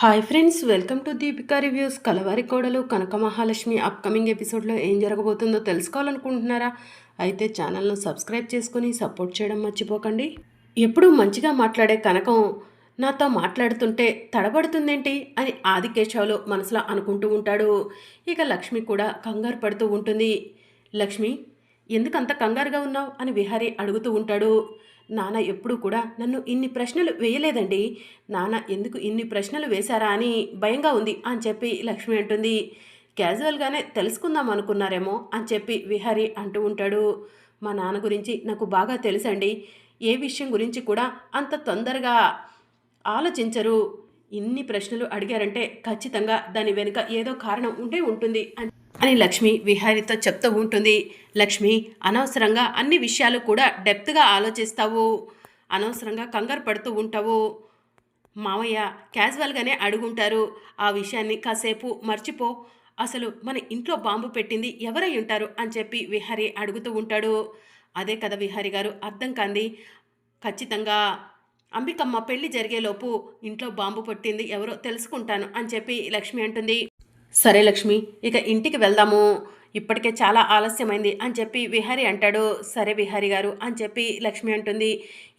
Hi friends, welcome to Deepika reviews. Kalavari Kodalu Kanaka Mahalakshmi upcoming ఎపిసోడ్లో ఏం జరగబోతుందో తెలుసుకోవాలనుకుంటున్నారా? అయితే ఛానల్ను సబ్స్క్రైబ్ చేసుకుని సపోర్ట్ చేయడం మర్చిపోకండి. ఎప్పుడూ మంచిగా మాట్లాడే కనకం నాతో మాట్లాడుతుంటే తడబడుతుందేంటి అని ఆదికేశవులు మనసులో అనుకుంటూ ఉంటాడు. ఇక లక్ష్మి కూడా కంగారు పడుతూ ఉంటుంది. లక్ష్మి, ఎందుకంత కంగారుగా ఉన్నావు అని విహారీ అడుగుతూ ఉంటాడు. నాన్న ఎప్పుడూ కూడా నన్ను ఇన్ని ప్రశ్నలు వేయలేదండి. నాన్న ఎందుకు ఇన్ని ప్రశ్నలు వేశారా అని భయంగా ఉంది అని చెప్పి లక్ష్మి అంటుంది. క్యాజువల్గానే తెలుసుకుందాం అనుకున్నారేమో అని చెప్పి విహారీ అంటూ ఉంటాడు. మా నాన్న గురించి నాకు బాగా తెలుసండి. ఏ విషయం గురించి కూడా అంత తొందరగా ఆలోచించరు. ఇన్ని ప్రశ్నలు అడిగారంటే ఖచ్చితంగా దాని వెనుక ఏదో కారణం ఉండే ఉంటుంది అని లక్ష్మి విహారీతో చెప్తూ ఉంటుంది. లక్ష్మి, అనవసరంగా అన్ని విషయాలు కూడా డెప్త్గా ఆలోచిస్తావు, అనవసరంగా కంగారు పడుతూ ఉంటావు. మామయ్య క్యాజువల్గానే అడుగుంటారు. ఆ విషయాన్ని కాసేపు మర్చిపో. అసలు మన ఇంట్లో బాంబు పెట్టింది ఎవరై ఉంటారు అని చెప్పి విహారీ అడుగుతూ ఉంటాడు. అదే కదా విహారీ గారు అర్థం కాంది. ఖచ్చితంగా అంబికమ్మ పెళ్లి జరిగేలోపు ఇంట్లో బాంబు పెట్టింది ఎవరో తెలుసుకుంటాను అని చెప్పి లక్ష్మి అంటుంది. సరే లక్ష్మి, ఇక ఇంటికి వెళ్దాము, ఇప్పటికే చాలా ఆలస్యమైంది అని చెప్పి విహారీ అంటాడు. సరే విహారీ గారు అని చెప్పి లక్ష్మి అంటుంది.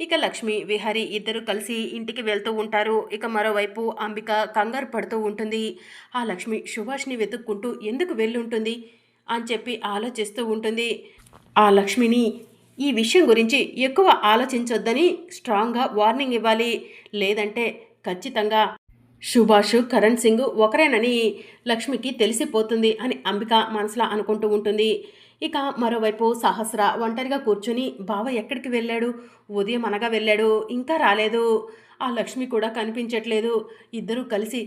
ఇక లక్ష్మి విహారీ ఇద్దరు కలిసి ఇంటికి వెళ్తూ ఉంటారు. ఇక మరోవైపు అంబిక కంగారు పడుతూ ఉంటుంది. ఆ లక్ష్మి సుభాష్ని వెతుక్కుంటూ ఎందుకు వెళ్ళుంటుంది అని చెప్పి ఆలోచిస్తూ ఉంటుంది. ఆ లక్ష్మిని ఈ విషయం గురించి ఎక్కువ ఆలోచించొద్దని స్ట్రాంగ్గా వార్నింగ్ ఇవ్వాలి. లేదంటే ఖచ్చితంగా సుభాష్, కరణ్ సింగ్ ఒకరేనని లక్ష్మికి తెలిసిపోతుంది అని అంబిక మనసులో అనుకుంటూ ఉంటుంది. ఇక మరోవైపు సహస్ర ఒంటరిగా కూర్చుని బావ ఎక్కడికి వెళ్ళాడు, ఉదయం అనగా వెళ్ళాడు, ఇంకా రాలేదు, ఆ లక్ష్మి కూడా కనిపించట్లేదు, ఇద్దరూ కలిసి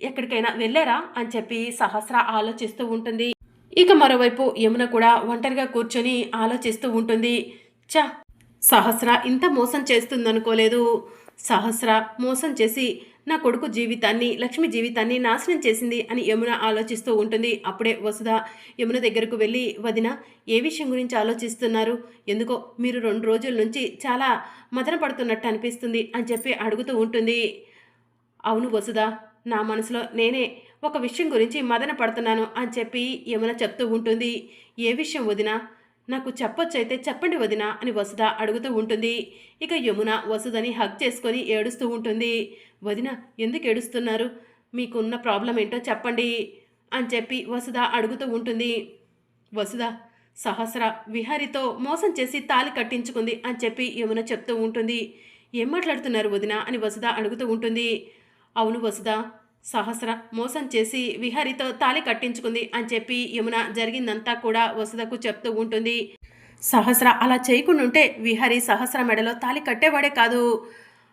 ఎక్కడికైనా వెళ్ళారా అని చెప్పి సహస్ర ఆలోచిస్తూ ఉంటుంది. ఇక మరోవైపు యమున కూడా ఒంటరిగా కూర్చొని ఆలోచిస్తూ ఉంటుంది. చ, సహస్ర ఇంత మోసం చేస్తుందనుకోలేదు. సహస్ర మోసం చేసి నా కొడుకు జీవితాన్ని, లక్ష్మి జీవితాన్ని నాశనం చేసింది అని యమున ఆలోచిస్తూ ఉంటుంది. అప్పుడే వసుధ యమున దగ్గరకు వెళ్ళి, వదిన ఏ విషయం గురించి ఆలోచిస్తున్నారు? ఎందుకో మీరు 2 రోజుల నుంచి చాలా మదన పడుతున్నట్టు అనిపిస్తుంది అని చెప్పి అడుగుతూ ఉంటుంది. అవును వసుధ, నా మనసులో నేనే ఒక విషయం గురించి మదన పడుతున్నాను అని చెప్పి యమున చెప్తూ ఉంటుంది. ఏ విషయం వదిన? నాకు చెప్పొచ్చైతే చెప్పండి వదిన అని వసుధ అడుగుతూ ఉంటుంది. ఇక యమున వసుధని హగ్ చేసుకొని ఏడుస్తూ ఉంటుంది. వదిన ఎందుకు ఏడుస్తున్నారు? మీకున్న ప్రాబ్లం ఏంటో చెప్పండి అని చెప్పి వసుధ అడుగుతూ ఉంటుంది. వసుధ సహస్ర విహారితో మోసం చేసి తాళి కట్టించుకుంది అని చెప్పి యమున చెప్తూ ఉంటుంది. ఏం మాట్లాడుతున్నారు వదిన అని వసుధ అడుగుతూ ఉంటుంది. అవును వసుధ, సహస్ర మోసం చేసి విహారితో తాళి కట్టించుకుంది అని చెప్పి యమున జరిగిందంతా కూడా వసుధకు చెప్తూ ఉంటుంది. సహస్ర అలా చేయకుండాంటే విహారీ సహస్ర మెడలో తాళి కట్టేవాడే కాదు,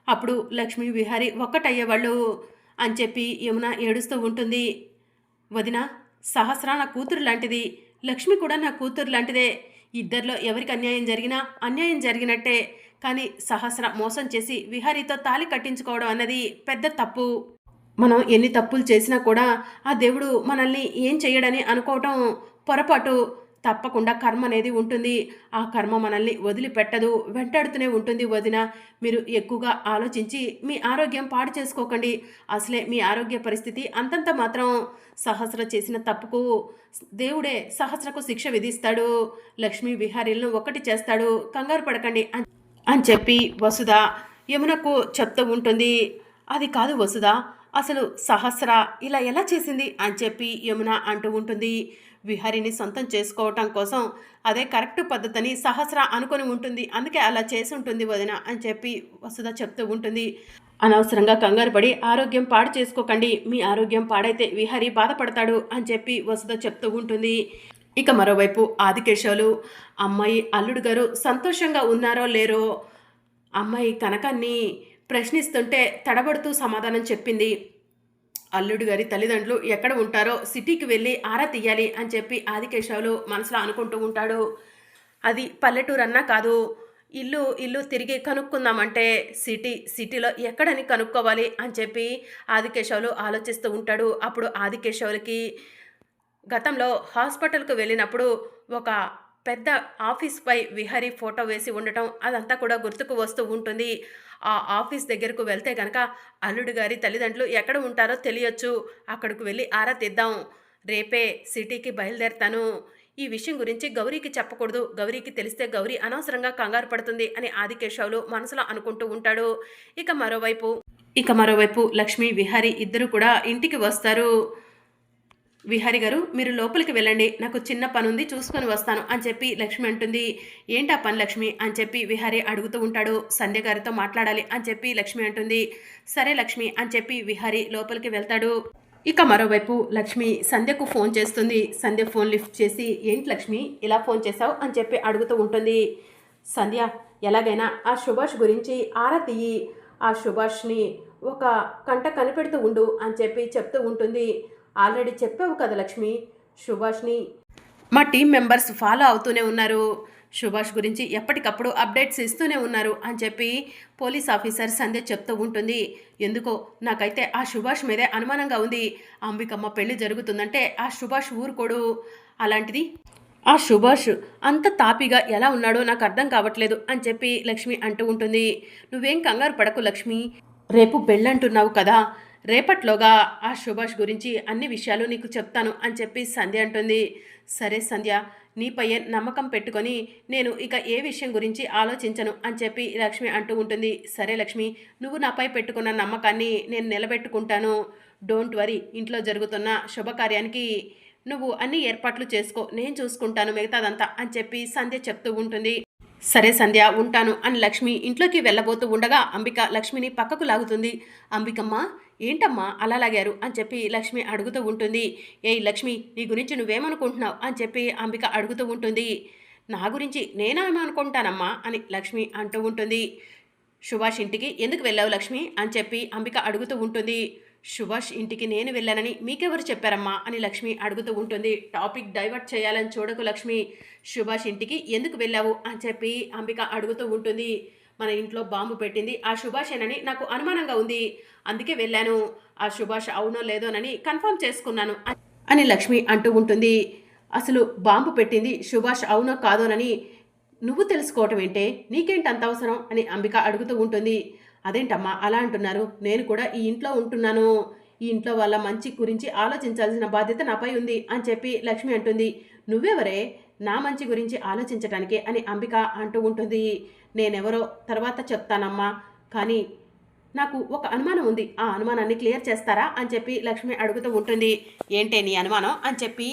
అప్పుడు లక్ష్మి విహారీ ఒక్కటయ్యేవాళ్ళు అని చెప్పి యమున ఏడుస్తూ ఉంటుంది. వదిన, సహస్ర నా కూతురు లాంటిది, లక్ష్మి కూడా నా కూతురు లాంటిదే. ఇద్దరిలో ఎవరికి అన్యాయం జరిగినా అన్యాయం జరిగినట్టే. కానీ సహస్ర మోసం చేసి విహారీతో తాళి కట్టించుకోవడం అన్నది పెద్ద తప్పు. మనం ఎన్ని తప్పులు చేసినా కూడా ఆ దేవుడు మనల్ని ఏం చెయ్యడని అనుకోవటం పొరపాటు. తప్పకుండా కర్మ అనేది ఉంటుంది. ఆ కర్మ మనల్ని వదిలిపెట్టదు, వెంటాడుతూనే ఉంటుంది. వదిన, మీరు ఎక్కువగా ఆలోచించి మీ ఆరోగ్యం పాడు చేసుకోకండి. అసలే మీ ఆరోగ్య పరిస్థితి అంతంత మాత్రం. సహస్ర చేసిన తప్పుకు దేవుడే సహస్రకు శిక్ష విధిస్తాడు. లక్ష్మీ విహారీలను ఒకటి చేస్తాడు, కంగారు పడకండి అని చెప్పి వసుధ యమునకు చెప్తూ ఉంటుంది. అది కాదు వసుధ, అసలు సహస్ర ఇలా ఎలా చేసింది అని చెప్పి యమున అంటూ ఉంటుంది. విహారిని సొంతం చేసుకోవటం కోసం అదే కరెక్ట్ పద్ధతిని సహస్ర అనుకొని ఉంటుంది, అందుకే అలా చేసి ఉంటుంది వదిన అని చెప్పి వసుధ చెప్తూ ఉంటుంది. అనవసరంగా కంగారు పడి ఆరోగ్యం పాడు చేసుకోకండి, మీ ఆరోగ్యం పాడైతే విహారి బాధపడతాడు అని చెప్పి వసుధ చెప్తూ ఉంటుంది. ఇక మరోవైపు ఆదికేశవులు, అమ్మాయి అల్లుడు గారు సంతోషంగా ఉన్నారో లేరో అమ్మాయి కనకాన్ని ప్రశ్నిస్తుంటే తడబడుతూ సమాధానం చెప్పింది. అల్లుడు గారి తల్లిదండ్రులు ఎక్కడ ఉంటారో సిటీకి వెళ్ళి ఆరా తీయాలి అని చెప్పి ఆదికేశవులు మనసులో అనుకుంటూ ఉంటాడు. అది పల్లెటూరు అన్నా కాదు, ఇల్లు ఇల్లు తిరిగి కనుక్కుందామంటే సిటీలో ఎక్కడని కనుక్కోవాలి అని చెప్పి ఆదికేశవులు ఆలోచిస్తూ ఉంటాడు. అప్పుడు ఆదికేశవులకి గతంలో హాస్పిటల్కు వెళ్ళినప్పుడు ఒక పెద్ద ఆఫీస్‌పై విహరి ఫోటో వేసి ఉండటం అదంతా కూడా గుర్తుకు వస్తూ ఉంటుంది. ఆ ఆఫీస్ దగ్గరకు వెళ్తే గనక అల్లుడు గారి తల్లిదండ్రులు ఎక్కడ ఉంటారో తెలియొచ్చు. అక్కడకు వెళ్లి ఆరా తీద్దాం. రేపే సిటీకి బయలుదేరతాను. ఈ విషయం గురించి గౌరీకి చెప్పకూడదు. గౌరీకి తెలిస్తే గౌరీ అనవసరంగా కంగారు పడుతుంది అని ఆదికేశవులు మనసులో అనుకుంటూ ఉంటాడు. ఇక మరోవైపు లక్ష్మి, విహారి ఇద్దరు కూడా ఇంటికి వస్తారు. విహారి గారు మీరు లోపలికి వెళ్ళండి, నాకు చిన్న పనుంది చూసుకొని వస్తాను అని చెప్పి లక్ష్మి అంటుంది. ఏంటా పని లక్ష్మి అని చెప్పి విహారి అడుగుతూ ఉంటాడు. సంధ్య గారితో మాట్లాడాలి అని చెప్పి లక్ష్మి అంటుంది. సరే లక్ష్మి అని చెప్పి విహారి లోపలికి వెళ్తాడు. ఇక మరోవైపు లక్ష్మి సంధ్యకు ఫోన్ చేస్తుంది. సంధ్య ఫోన్ లిఫ్ట్ చేసి ఏంటి లక్ష్మి ఇలా ఫోన్ చేశావు అని చెప్పి అడుగుతూ ఉంటుంది. సంధ్య ఎలాగైనా ఆ సుభాష్ గురించి ఆరా తీయి, ఆ సుభాష్ని ఒక కంట కనిపెడుతూ ఉండు అని చెప్పి చెప్తూ ఉంటుంది. ఆల్రెడీ చెప్పావు కదా లక్ష్మి, సుభాష్ని మా టీం మెంబర్స్ ఫాలో అవుతూనే ఉన్నారు, సుభాష్ గురించి ఎప్పటికప్పుడు అప్డేట్స్ ఇస్తూనే ఉన్నారు అని చెప్పి పోలీస్ ఆఫీసర్ సంధ్య చెప్తూ ఉంటుంది. ఎందుకో నాకైతే ఆ సుభాష్ మీదే అనుమానంగా ఉంది. అంబికమ్మ పెళ్లి జరుగుతుందంటే ఆ సుభాష్ ఊరుకోడు. అలాంటిది ఆ సుభాష్ అంత తాపిగా ఎలా ఉన్నాడో నాకు అర్థం కావట్లేదు అని చెప్పి లక్ష్మి అంటూ ఉంటుంది. నువ్వేం కంగారు పడకు లక్ష్మి, రేపు పెళ్ళంటున్నావు కదా, రేపట్లోగా ఆ సుభాష్ గురించి అన్ని విషయాలు నీకు చెప్తాను అని చెప్పి సంధ్య అంటుంది. సరే సంధ్య, నీపయ్యే నమ్మకం పెట్టుకొని నేను ఇక ఏ విషయం గురించి ఆలోచించను అని చెప్పి లక్ష్మి అంటూ ఉంటుంది. సరే లక్ష్మి, నువ్వు నాపై పెట్టుకున్న నమ్మకాన్ని నేను నిలబెట్టుకుంటాను. డోంట్ వరీ, ఇంట్లో జరుగుతున్న శుభకార్యానికి నువ్వు అన్ని ఏర్పాట్లు చేసుకో, నేను చూసుకుంటాను మిగతాదంతా అని చెప్పి సంధ్య చెప్తూ ఉంటుంది. సరే సంధ్య ఉంటాను అని లక్ష్మి ఇంట్లోకి వెళ్ళబోతూ ఉండగా అంబిక లక్ష్మిని పక్కకు లాగుతుంది. అంబికమ్మ ఏంటమ్మా అలా లాగారు అని చెప్పి లక్ష్మి అడుగుతూ ఉంటుంది. ఏయ్ లక్ష్మి, నీ గురించి నువ్వేమనుకుంటున్నావు అని చెప్పి అంబిక అడుగుతూ ఉంటుంది. నా గురించి నేనేమనుకుంటానమ్మా అని లక్ష్మి అంటూ ఉంటుంది. సుభాష్ ఇంటికి ఎందుకు వెళ్ళావు లక్ష్మి అని చెప్పి అంబిక అడుగుతూ ఉంటుంది. సుభాష్ ఇంటికి నేను వెళ్ళానని మీకెవరు చెప్పారమ్మా అని లక్ష్మి అడుగుతూ ఉంటుంది. టాపిక్ డైవర్ట్ చేయాలని చూడకు లక్ష్మి, సుభాష్ ఇంటికి ఎందుకు వెళ్ళావు అని చెప్పి అంబిక అడుగుతూ ఉంటుంది. మన ఇంట్లో బాంబు పెట్టింది ఆ సుభాషేనని నాకు అనుమానంగా ఉంది, అందుకే వెళ్ళాను. ఆ సుభాష్ అవునో లేదోనని కన్ఫర్మ్ చేసుకున్నాను అని లక్ష్మి అంటూ ఉంటుంది. అసలు బాంబు పెట్టింది సుభాష్ అవునో కాదోనని నువ్వు తెలుసుకోవటం ఏంటే, నీకేంటి అంత అవసరం అని అంబిక అడుగుతూ ఉంటుంది. అదేంటమ్మా అలా అంటున్నారు, నేను కూడా ఈ ఇంట్లో ఉంటున్నాను, ఈ ఇంట్లో వాళ్ళ మంచి గురించి ఆలోచించాల్సిన బాధ్యత నాపై ఉంది అని చెప్పి లక్ష్మి అంటుంది. నువ్వెవరే నా మంచి గురించి ఆలోచించటానికి అని అంబిక అంటూ ఉంటుంది. నేనెవరో తర్వాత చెప్తానమ్మా, కానీ నాకు ఒక అనుమానం ఉంది, ఆ అనుమానాన్ని క్లియర్ చేస్తారా అని చెప్పి లక్ష్మి అడుగుతూ ఉంటుంది. ఏంటే నీ అనుమానం అని చెప్పి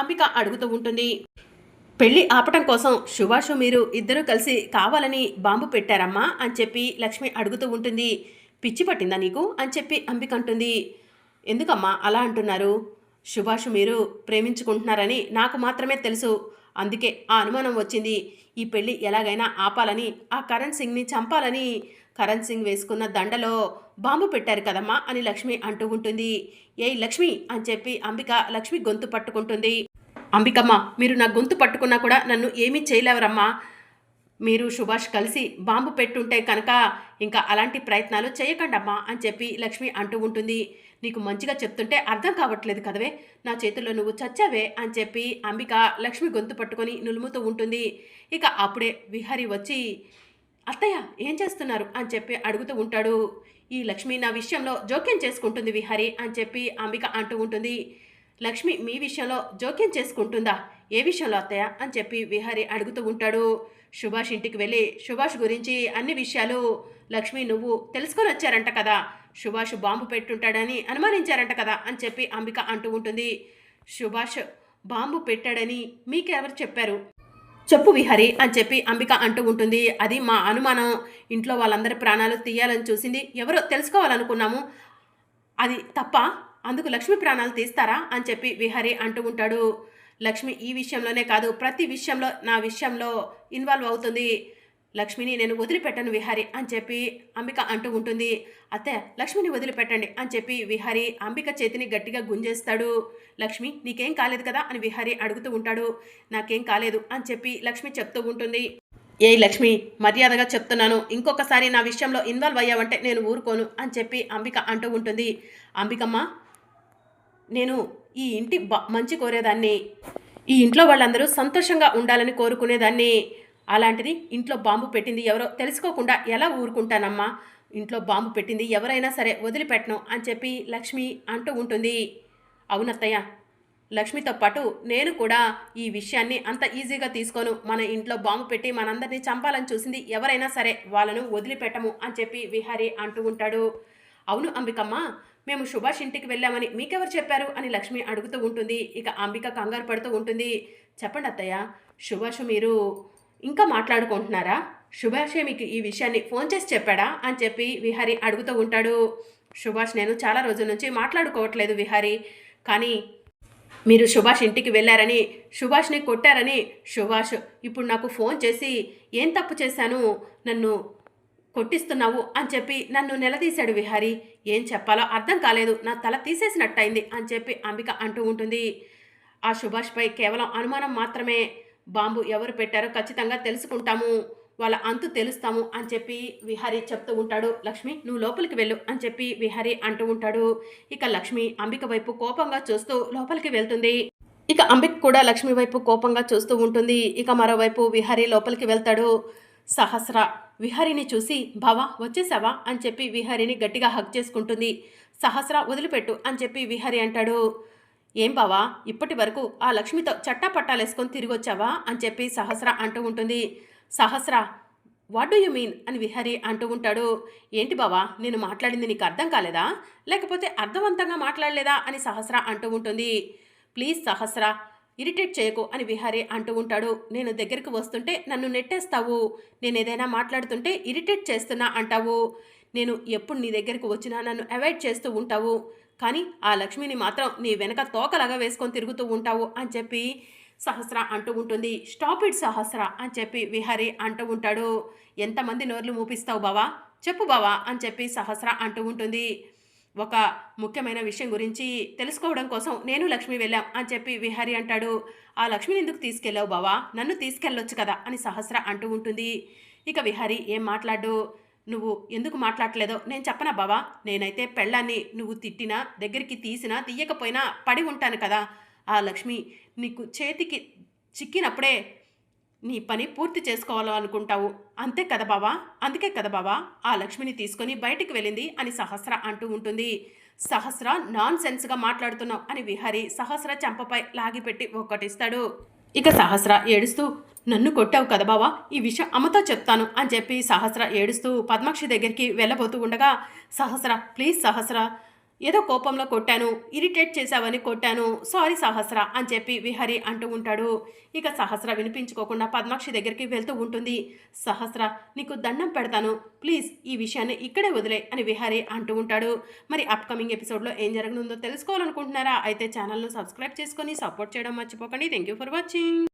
అంబిక అడుగుతూ ఉంటుంది. పెళ్లి ఆపటం కోసం సుభాషు మీరు ఇద్దరూ కలిసి కావాలని బాంబు పెట్టారమ్మా అని చెప్పి లక్ష్మి అడుగుతూ ఉంటుంది. పిచ్చి పట్టిందా నీకు అని చెప్పి అంబిక అంటుంది. ఎందుకమ్మా అలా అంటున్నారు, సుభాషు మీరు ప్రేమించుకుంటున్నారని నాకు మాత్రమే తెలుసు, అందుకే ఆ అనుమానం వచ్చింది. ఈ పెళ్లి ఎలాగైనా ఆపాలని, ఆ కరణ్ సింగ్ని చంపాలని కరణ్ సింగ్ వేసుకున్న దండలో బాంబు పెట్టారు కదమ్మా అని లక్ష్మి అంటూ ఉంటుంది. ఏయ్ లక్ష్మి అని చెప్పి అంబిక లక్ష్మి గొంతు పట్టుకుంటుంది. అంబికమ్మ, మీరు నా గొంతు పట్టుకున్నా కూడా నన్ను ఏమీ చేయలేవరమ్మా, మీరు సుభాష్ కలిసి బాంబు పెట్టుంటే కనుక ఇంకా అలాంటి ప్రయత్నాలు చేయకండమ్మా అని చెప్పి లక్ష్మి అంటూ ఉంటుంది. నీకు మంచిగా చెప్తుంటే అర్థం కావట్లేదు కదవే, నా చేతుల్లో నువ్వు చచ్చావే అని చెప్పి అంబిక లక్ష్మి గొంతు పట్టుకొని నులుముతూ ఉంటుంది. ఇక అప్పుడే విహారి వచ్చి అత్తయ్య ఏం చేస్తున్నారు అని చెప్పి అడుగుతూ ఉంటాడు. ఈ లక్ష్మి నా విషయంలో జోక్యం చేసుకుంటుంది విహారి అని చెప్పి అంబిక అంటూ ఉంటుంది. లక్ష్మి మీ విషయంలో జోక్యం చేసుకుంటుందా, ఏ విషయంలో అత్తయ్య అని చెప్పి విహారి అడుగుతూ ఉంటాడు. సుభాష్ ఇంటికి వెళ్ళి సుభాష్ గురించి అన్ని విషయాలు లక్ష్మి నువ్వు తెలుసుకొని వచ్చారంట కదా, సుభాష్ బాంబు పెట్టుంటాడని అనుమానించారంట కదా అని చెప్పి అంబిక అంటూ ఉంటుంది. సుభాష్ బాంబు పెట్టాడని మీకెవరు చెప్పారు, చెప్పు విహారి అని చెప్పి అంబిక అంటూ ఉంటుంది. అది మా అనుమానం, ఇంట్లో వాళ్ళందరి ప్రాణాలు తీయాలని చూసింది ఎవరో తెలుసుకోవాలనుకున్నాము, అది తప్ప అందుకు లక్ష్మి ప్రాణాలు తీస్తారా అని చెప్పి విహారి అంటూ ఉంటాడు. లక్ష్మి ఈ విషయంలోనే కాదు ప్రతి విషయంలో నా విషయంలో ఇన్వాల్వ్ అవుతుంది, లక్ష్మిని నేను వదిలిపెట్టను విహారి అని చెప్పి అంబిక అంటూ ఉంటుంది. అత్తయ్య లక్ష్మిని వదిలిపెట్టండి అని చెప్పి విహారి అంబిక చేతిని గట్టిగా గుంజేస్తాడు. లక్ష్మి నీకేం కాలేదు కదా అని విహారి అడుగుతూ ఉంటాడు. నాకేం కాలేదు అని చెప్పి లక్ష్మి చెప్తూ ఉంటుంది. ఏ లక్ష్మి, మర్యాదగా చెప్తున్నాను, ఇంకొకసారి నా విషయంలో ఇన్వాల్వ్ అయ్యావంటే నేను ఊరుకోను అని చెప్పి అంబిక అంటూ ఉంటుంది. అంబికమ్మ, నేను ఈ ఇంటి మంచి కోరేదాన్ని, ఈ ఇంట్లో వాళ్ళందరూ సంతోషంగా ఉండాలని కోరుకునేదాన్ని. అలాంటిది ఇంట్లో బాంబు పెట్టింది ఎవరో తెలుసుకోకుండా ఎలా ఊరుకుంటానమ్మా? ఇంట్లో బాంబు పెట్టింది ఎవరైనా సరే వదిలిపెట్టను అని చెప్పి లక్ష్మి అంటూ ఉంటుంది. అవునత్తయ్య, లక్ష్మితో పాటు నేను కూడా ఈ విషయాన్ని అంత ఈజీగా తీసుకోను. మన ఇంట్లో బాంబు పెట్టి మనందరినీ చంపాలని చూసింది ఎవరైనా సరే వాళ్ళను వదిలిపెట్టము అని చెప్పి విహారీ అంటూ ఉంటాడు. అవును అంబికమ్మ, మేము సుభాష్ ఇంటికి వెళ్ళామని మీకెవరు చెప్పారు అని లక్ష్మి అడుగుతూ ఉంటుంది. ఇక అంబిక కంగారు పడుతూ ఉంటుంది. చెప్పండి అత్తయ్య, సుభాష్ మీరు ఇంకా మాట్లాడుకుంటున్నారా? సుభాషే మీకు ఈ విషయాన్ని ఫోన్ చేసి చెప్పాడా అని చెప్పి విహారీ అడుగుతూ ఉంటాడు. సుభాష్ నేను చాలా రోజుల నుంచి మాట్లాడుకోవట్లేదు విహారీ, కానీ మీరు సుభాష్ ఇంటికి వెళ్ళారని, సుభాష్ని కొట్టారని సుభాష్ ఇప్పుడు నాకు ఫోన్ చేసి ఏం తప్పు చేశాను, నన్ను కొట్టిస్తున్నావు అని చెప్పి నన్ను నిలదీశాడు విహారీ. ఏం చెప్పాలో అర్థం కాలేదు, నా తల తీసేసినట్టయింది అని చెప్పి అంబిక అంటూ ఉంటుంది. ఆ సుభాష్పై కేవలం అనుమానం మాత్రమే. బాంబు ఎవరు పెట్టారో ఖచ్చితంగా తెలుసుకుంటాము, వాళ్ళ అంతు తెలుస్తాము అని చెప్పి విహారీ చెప్తూ ఉంటాడు. లక్ష్మి నువ్వు లోపలికి వెళ్ళు అని చెప్పి విహారీ అంటూ ఉంటాడు. ఇక లక్ష్మి అంబిక వైపు కోపంగా చూస్తూ లోపలికి వెళ్తుంది. ఇక అంబిక కూడా లక్ష్మి వైపు కోపంగా చూస్తూ ఉంటుంది. ఇక మరోవైపు విహారీ లోపలికి వెళ్తాడు. సహస్ర విహారీని చూసి బావా వచ్చేసావా అని చెప్పి విహారీని గట్టిగా హగ్ చేసుకుంటుంది. సహస్ర వదిలిపెట్టు అని చెప్పి విహారీ అంటాడు. ఏం బావా ఇప్పటి వరకు ఆ లక్ష్మితో చట్టా పట్టాలేసుకొని తిరిగి వచ్చావా అని చెప్పి సహస్ర అంటూ ఉంటుంది. సహస్ర వాట్ డూ యూ మీన్ అని విహారీ అంటూ ఉంటాడు. ఏంటి బావా నేను మాట్లాడింది నీకు అర్థం కాలేదా, లేకపోతే అర్థవంతంగా మాట్లాడలేదా అని సహస్ర అంటూ ఉంటుంది. ప్లీజ్ సహస్ర ఇరిటేట్ చేయకు అని విహారీ అంటూ ఉంటాడు. నేను దగ్గరికి వస్తుంటే నన్ను నెట్టేస్తావు, నేను ఏదైనా మాట్లాడుతుంటే ఇరిటేట్ చేస్తున్నా అంటావు, నేను ఎప్పుడు నీ దగ్గరికి వచ్చినా నన్ను అవాయిడ్ చేస్తూ ఉంటావు, కానీ ఆ లక్ష్మిని మాత్రం నీ వెనక తోకలాగా వేసుకొని తిరుగుతూ ఉంటావు అని చెప్పి సహస్ర అంటూ ఉంటుంది. స్టాప్ ఇట్ సహస్ర అని చెప్పి విహారీ అంటూ ఉంటాడు. ఎంతమంది నోర్లు మూపిస్తావు బావా, చెప్పు బావా అని చెప్పి సహస్ర అంటూ ఉంటుంది. ఒక ముఖ్యమైన విషయం గురించి తెలుసుకోవడం కోసం నేను లక్ష్మి వెళ్ళాం అని చెప్పి విహారీ అంటాడు. ఆ లక్ష్మిని ఎందుకు తీసుకెళ్ళావు బావా, నన్ను తీసుకెళ్ళొచ్చు కదా అని సహస్ర అంటూ ఉంటుంది. ఇక విహారీ ఏం మాట్లాడు, నువ్వు ఎందుకు మాట్లాడలేదో నేను చెప్పనా బావా, నేనైతే పెళ్ళాన్ని నువ్వు తిట్టినా దగ్గరికి తీసినా తీయకపోయినా పడి ఉంటాను కదా, ఆ లక్ష్మి నీకు చేతికి చిక్కినప్పుడే నీ పని పూర్తి చేసుకోవాలనుకుంటావు అంతే కదా బావా, అందుకే కదా బావా ఆ లక్ష్మిని తీసుకొని బయటికి వెళ్ళింది అని సహస్ర అంటూ ఉంటుంది. సహస్ర నాన్ సెన్స్గా మాట్లాడుతున్నావు అని విహారీ సహస్ర చెంపపై లాగిపెట్టి ఒక్కటిస్తాడు. ఇక సహస్ర ఏడుస్తూ నన్ను కొట్టావు కదా బావా, ఈ విషయం అమ్మతో చెప్తాను అని చెప్పి సహస్ర ఏడుస్తూ పద్మాక్షి దగ్గరికి వెళ్ళబోతూ ఉండగా సహస్ర ప్లీజ్ సహస్ర ఏదో కోపంలో కొట్టాను, ఇరిటేట్ చేశావని కొట్టాను, సారీ సహస్ర అని చెప్పి విహారీ అంటూ ఉంటాడు. ఇక సహస్ర వినిపించుకోకుండా పద్మాక్షి దగ్గరికి వెళ్తూ ఉంటుంది. సహస్ర నీకు దండం పెడతాను, ప్లీజ్ ఈ విషయాన్ని ఇక్కడే వదిలే అని విహారీ అంటూ ఉంటాడు. మరి అప్కమింగ్ ఎపిసోడ్లో ఏం జరగనుందో తెలుసుకోవాలనుకుంటున్నారా? అయితే ఛానల్ను సబ్స్క్రైబ్ చేసుకొని సపోర్ట్ చేయడం మర్చిపోకండి. Thank you for watching.